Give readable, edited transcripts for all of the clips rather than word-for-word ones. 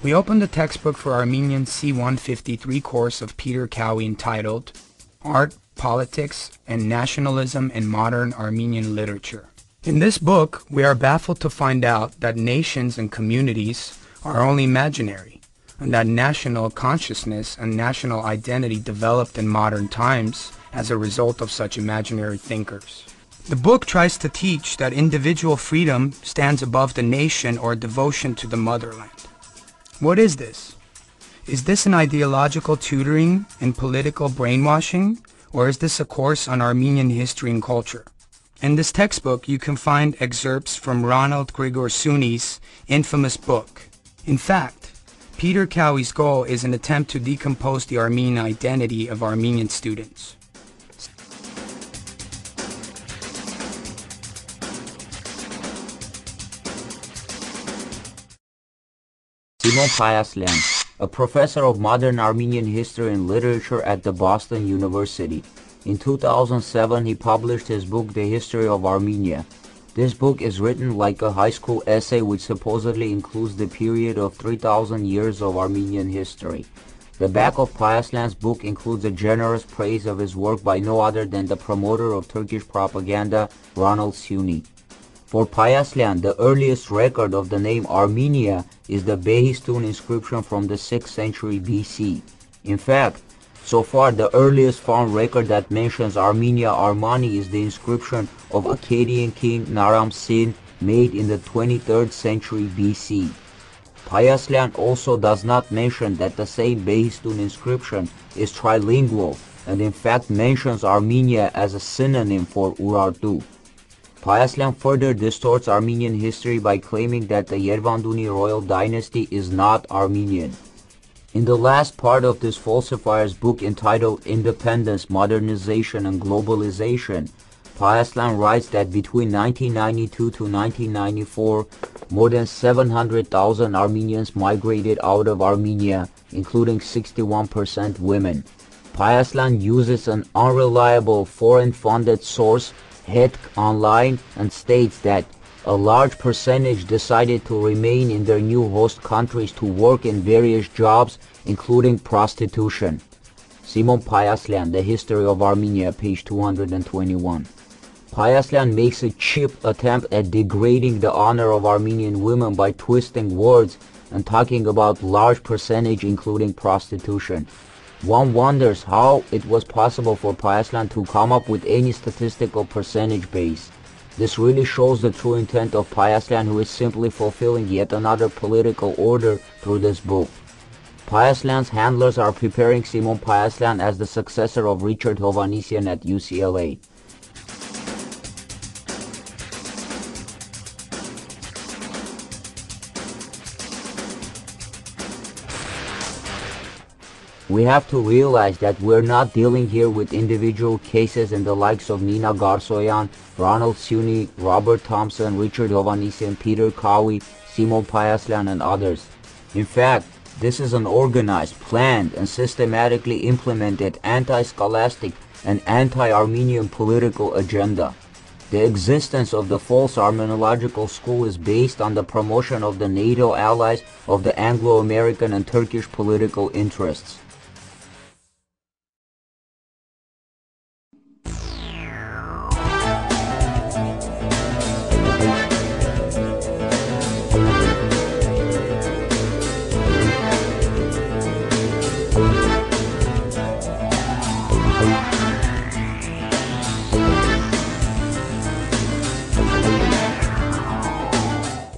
We opened the textbook for Armenian C-153 course of Peter Cowie entitled Art, Politics, and Nationalism in Modern Armenian Literature. In this book, we are baffled to find out that nations and communities are only imaginary, and that national consciousness and national identity developed in modern times as a result of such imaginary thinkers. The book tries to teach that individual freedom stands above the nation or devotion to the motherland. What is this? Is this an ideological tutoring and political brainwashing, or is this a course on Armenian history and culture? In this textbook, you can find excerpts from Ronald Grigor Suni's infamous book. In fact, Peter Cowie's goal is an attempt to decompose the Armenian identity of Armenian students. Simon Payaslian, a professor of modern Armenian history and literature at the Boston University. In 2007, he published his book, The History of Armenia. This book is written like a high school essay which supposedly includes the period of 3,000 years of Armenian history. The back of Payaslian's book includes a generous praise of his work by no other than the promoter of Turkish propaganda, Ronald Suni. For Payaslian, the earliest record of the name Armenia is the Behistun inscription from the 6th century BC. In fact, so far the earliest found record that mentions Armenia Armani is the inscription of Akkadian king Naram Sin made in the 23rd century BC. Payaslian also does not mention that the same Behistun inscription is trilingual and in fact mentions Armenia as a synonym for Urartu. Payaslian further distorts Armenian history by claiming that the Yervanduni royal dynasty is not Armenian. In the last part of this falsifier's book entitled Independence, Modernization and Globalization, Payaslian writes that between 1992 to 1994, more than 700,000 Armenians migrated out of Armenia, including 61% women. Payaslian uses an unreliable foreign-funded source, Het Online, and states that a large percentage decided to remain in their new host countries to work in various jobs, including prostitution. Simon Payaslian, The History of Armenia, page 221. Payaslian makes a cheap attempt at degrading the honor of Armenian women by twisting words and talking about large percentage including prostitution. One wonders how it was possible for Payaslian to come up with any statistical percentage base. This really shows the true intent of Payaslian, who is simply fulfilling yet another political order through this book. Payaslian's handlers are preparing Simon Payaslian as the successor of Richard Hovhannisyan at UCLA. We have to realize that we're not dealing here with individual cases in the likes of Nina Garsoyan, Ronald Suni, Robert Thompson, Richard Hovhannisyan, Peter Cowie, Simon Payaslian, and others. In fact, this is an organized, planned, and systematically implemented anti-scholastic and anti-Armenian political agenda. The existence of the false Armenological school is based on the promotion of the NATO allies of the Anglo-American and Turkish political interests.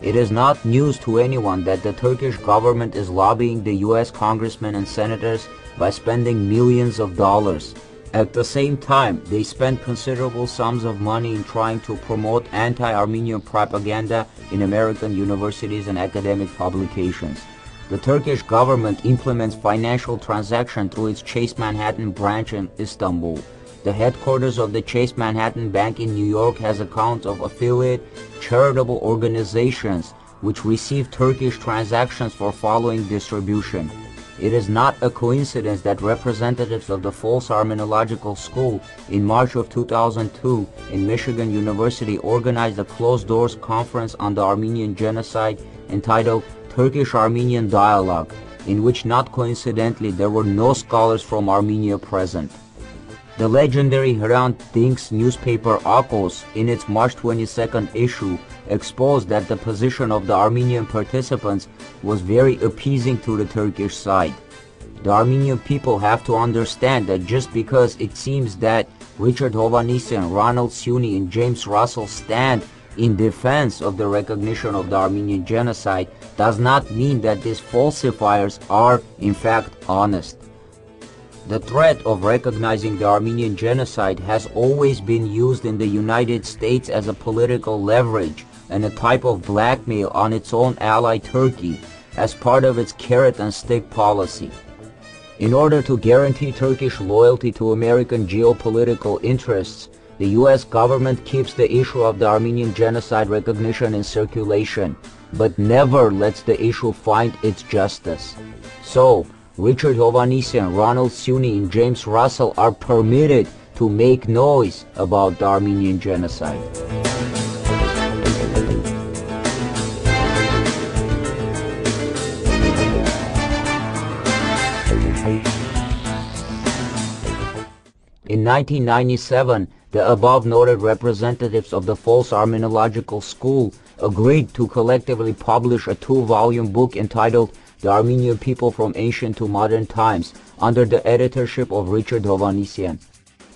It is not news to anyone that the Turkish government is lobbying the US congressmen and senators by spending millions of dollars. At the same time, they spend considerable sums of money in trying to promote anti-Armenian propaganda in American universities and academic publications. The Turkish government implements financial transactions through its Chase Manhattan branch in Istanbul. The headquarters of the Chase Manhattan Bank in New York has accounts of affiliate charitable organizations which receive Turkish transactions for following distribution. It is not a coincidence that representatives of the false Armenological school in March of 2002 in Michigan University organized a closed-doors conference on the Armenian genocide entitled Turkish-Armenian dialogue, in which not coincidentally there were no scholars from Armenia present. The legendary Hrant Dink's newspaper Akos, in its March 22nd issue, exposed that the position of the Armenian participants was very appeasing to the Turkish side. The Armenian people have to understand that just because it seems that Richard Hovhannisyan, Ronald Sunni, and James Russell stand in defense of the recognition of the Armenian genocide does not mean that these falsifiers are in fact honest. The threat of recognizing the Armenian genocide has always been used in the United States as a political leverage and a type of blackmail on its own ally Turkey as part of its carrot and stick policy. In order to guarantee Turkish loyalty to American geopolitical interests, the US government keeps the issue of the Armenian genocide recognition in circulation, but never lets the issue find its justice. So, Richard Hovhannisyan, Ronald Sunni, and James Russell are permitted to make noise about the Armenian genocide. In 1997, the above-noted representatives of the false Armenological school agreed to collectively publish a 2-volume book entitled The Armenian People from Ancient to Modern Times under the editorship of Richard Hovhannisyan.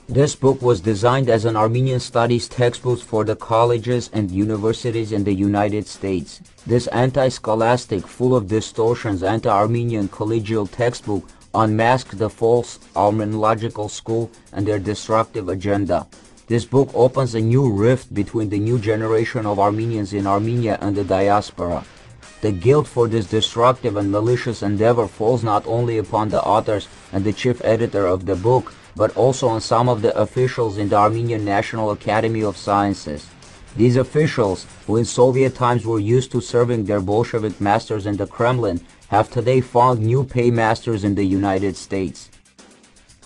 This book was designed as an Armenian studies textbook for the colleges and universities in the United States. This anti-scholastic, full of distortions, anti-Armenian collegial textbook unmasked the false Armenological school and their destructive agenda. This book opens a new rift between the new generation of Armenians in Armenia and the diaspora. The guilt for this destructive and malicious endeavor falls not only upon the authors and the chief editor of the book, but also on some of the officials in the Armenian National Academy of Sciences. These officials, who in Soviet times were used to serving their Bolshevik masters in the Kremlin, have today found new paymasters in the United States.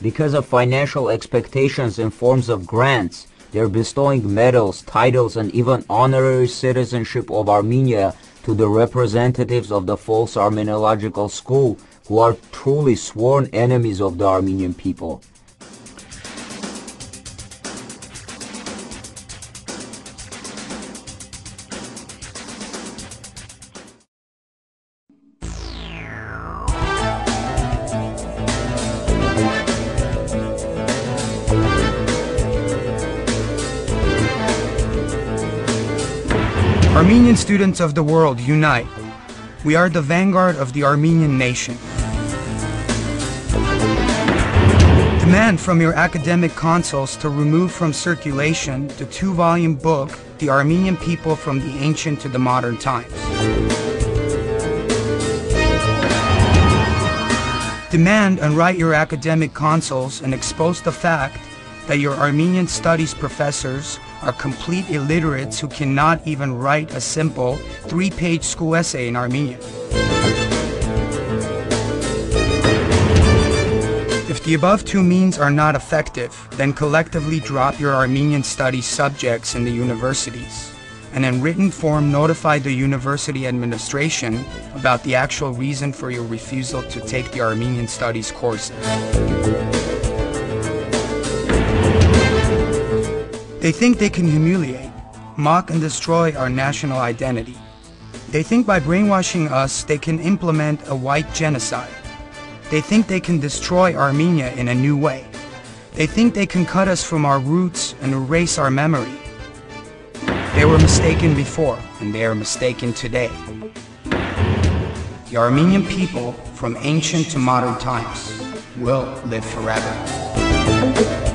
Because of financial expectations in forms of grants, they are bestowing medals, titles, and even honorary citizenship of Armenia to the representatives of the false Armenological school, who are truly sworn enemies of the Armenian people. Armenian students of the world, unite. We are the vanguard of the Armenian nation. Demand from your academic consuls to remove from circulation the 2-volume book, The Armenian People from the Ancient to the Modern Times. Demand and write your academic consuls and expose the fact that your Armenian studies professors are complete illiterates who cannot even write a simple 3-page school essay in Armenian. If the above 2 means are not effective, then collectively drop your Armenian studies subjects in the universities, and in written form notify the university administration about the actual reason for your refusal to take the Armenian studies courses. They think they can humiliate, mock, and destroy our national identity. They think by brainwashing us, they can implement a white genocide. They think they can destroy Armenia in a new way. They think they can cut us from our roots and erase our memory. They were mistaken before, and they are mistaken today. The Armenian people, from ancient to modern times, will live forever.